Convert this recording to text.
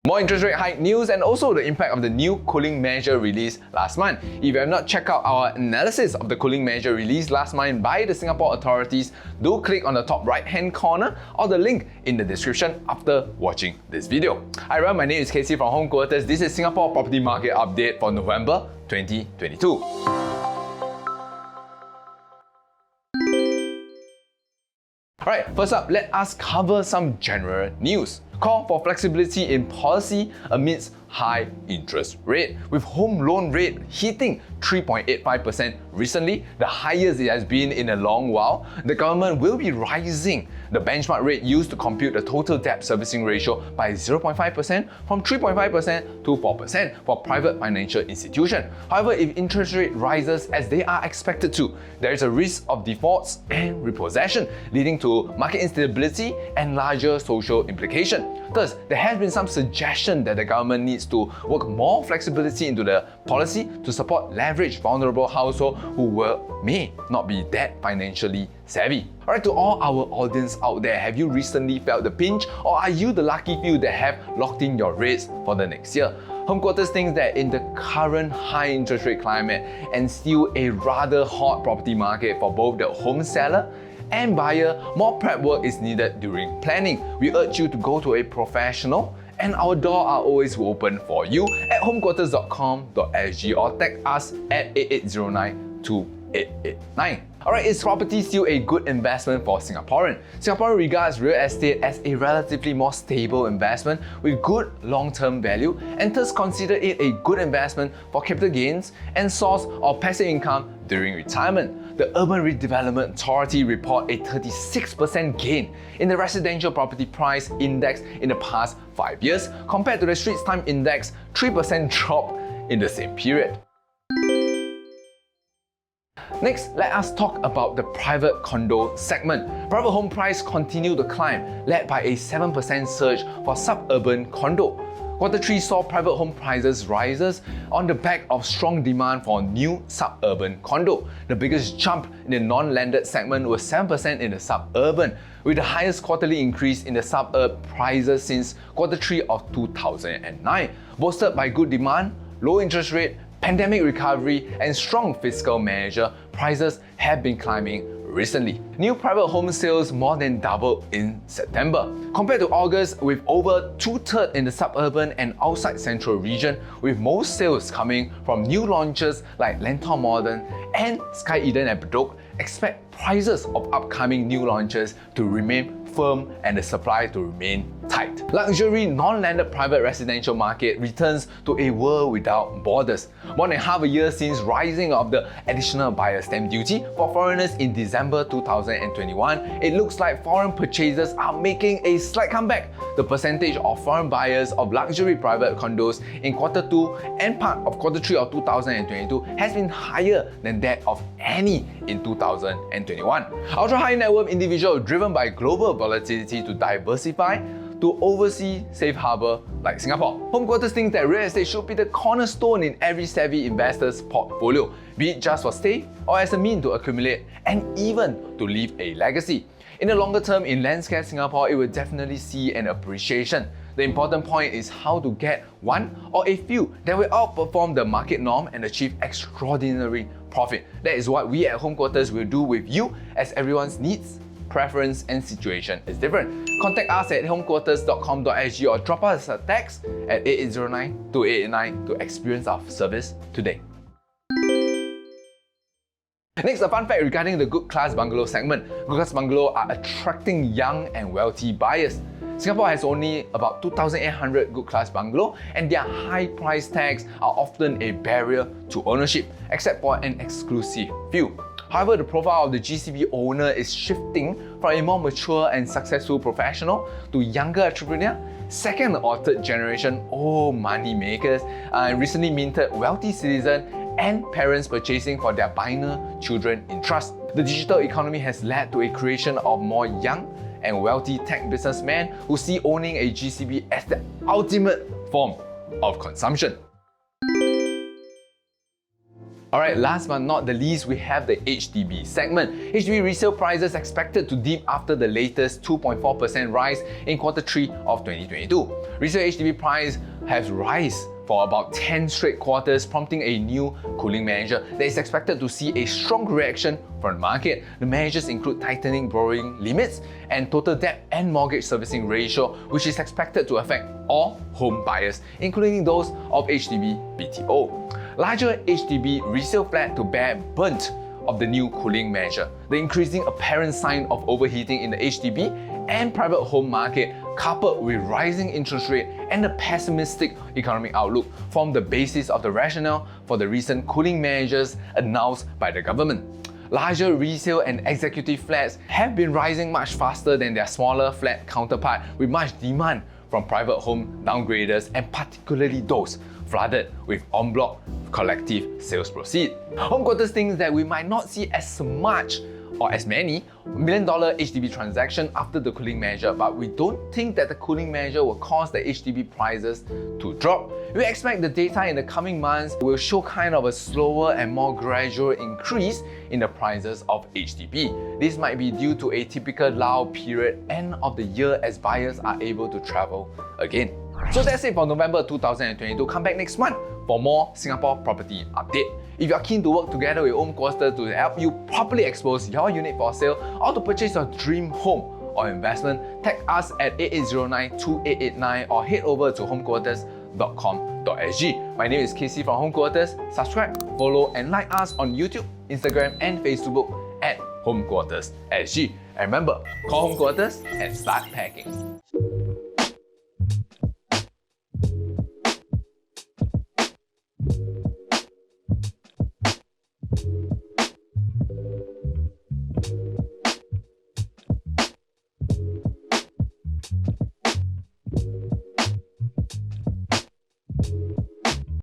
More interest rate hike news and also the impact of the new cooling measure released last month. If you have not checked out our analysis of the cooling measure released last month by the Singapore authorities, do click on the top right hand corner or the link in the description after watching this video. Hi everyone, my name is Casey from Home Quarters. This is Singapore property market update for November 2022. Alright, first up, let us cover some general news. Call for flexibility in policy amidst high interest rate. With home loan rate hitting 3.85% recently, the highest it has been in a long while, the government will be raising the benchmark rate used to compute the total debt servicing ratio by 0.5% from 3.5% to 4% for private financial institutions. However, if interest rate rises as they are expected to, there is a risk of defaults and repossession, leading to market instability and larger social implications. Thus, there has been some suggestion that the government needs to work more flexibility into the policy to support leveraged vulnerable households who may not be that financially savvy. Alright, to all our audience out there, have you recently felt the pinch, or are you the lucky few that have locked in your rates for the next year? Home Quarters thinks that in the current high interest rate climate and still a rather hot property market for both the home seller and buyer, more prep work is needed during planning. We urge you to go to a professional, and our doors are always open for you at homequarters.com.sg or tag us at 88092889. Alright, is property still a good investment for Singaporean? Singaporean regards real estate as a relatively more stable investment with good long-term value and thus consider it a good investment for capital gains and source of passive income during retirement. The Urban Redevelopment Authority report a 36% gain in the residential property price index in the past 5 years compared to the Straits Times Index 3% drop in the same period. Next, let us talk about the private condo segment. Private home price continued to climb, led by a 7% surge for suburban condo. Q3 saw private home prices rises on the back of strong demand for new suburban condo. The biggest jump in the non-landed segment was 7% in the suburban, with the highest quarterly increase in the suburb prices since Q3 of 2009. Boosted by good demand, low interest rate, pandemic recovery, and strong fiscal measure, prices have been climbing recently. New private home sales more than doubled in September. Compared to August, with over 2/3 in the suburban and outside central region, with most sales coming from new launches like Lentor Modern and Sky Eden at Bedok, expect prices of upcoming new launches to remain firm and the supply to remain tight. Luxury non-landed private residential market returns to a world without borders. More than half a year since rising of the additional buyer stamp duty for foreigners in December 2021, it looks like foreign purchasers are making a slight comeback. The percentage of foreign buyers of luxury private condos in Q2 and part of Q3 of 2022 has been higher than that of any in 2021. Ultra high net worth individual driven by global volatility to diversify to overseas safe harbor like Singapore. Home Quarters thinks that real estate should be the cornerstone in every savvy investor's portfolio, be it just for stay or as a means to accumulate and even to leave a legacy. In the longer term, in landscape Singapore, it will definitely see an appreciation. The important point is how to get one or a few that will outperform the market norm and achieve extraordinary profit. That is what we at Home Quarters will do with you, as everyone's needs, preference and situation is different. Contact us at homequarters.com.sg or drop us a text at 88092889 to experience our service today. Next, a fun fact regarding the good class bungalow segment. Good class bungalow are attracting young and wealthy buyers. Singapore has only about 2,800 good class bungalow, and their high price tags are often a barrier to ownership, except for an exclusive few. However, the profile of the GCB owner is shifting from a more mature and successful professional to younger entrepreneur, second or third generation money makers, recently minted wealthy citizen, and parents purchasing for their minor children in trust. The digital economy has led to a creation of more young and wealthy tech businessmen who see owning a GCB as the ultimate form of consumption. Alright, last but not the least, we have the HDB segment. HDB resale prices expected to dip after the latest 2.4% rise in Q3 of 2022. Resale HDB price has risen for about 10 straight quarters, prompting a new cooling measure that is expected to see a strong reaction from the market. The measures include tightening borrowing limits and total debt and mortgage servicing ratio, which is expected to affect all home buyers, including those of HDB BTO. Larger HDB resale flat to bear brunt of the new cooling measure. The increasing apparent sign of overheating in the HDB and private home market, coupled with rising interest rate and the pessimistic economic outlook, form the basis of the rationale for the recent cooling measures announced by the government. Larger resale and executive flats have been rising much faster than their smaller flat counterpart, with much demand from private home downgraders and particularly those flooded with en bloc collective sales proceeds. Home Quarters thinks that we might not see as much or as many $1 million HDB transactions after the cooling measure, but we don't think that the cooling measure will cause the HDB prices to drop. We expect the data in the coming months will show kind of a slower and more gradual increase in the prices of HDB. This might be due to a typical lull period end of the year as buyers are able to travel again. So that's it for November 2022. Come back next month for more Singapore property update. If you are keen to work together with Home Quarters to help you properly expose your unit for sale or to purchase your dream home or investment, tag us at 8809-2889 or head over to homequarters.com.sg. My name is Casey from Home Quarters. Subscribe, follow and like us on YouTube, Instagram and Facebook at Home Quarters SG. And remember, call Home Quarters and start packing.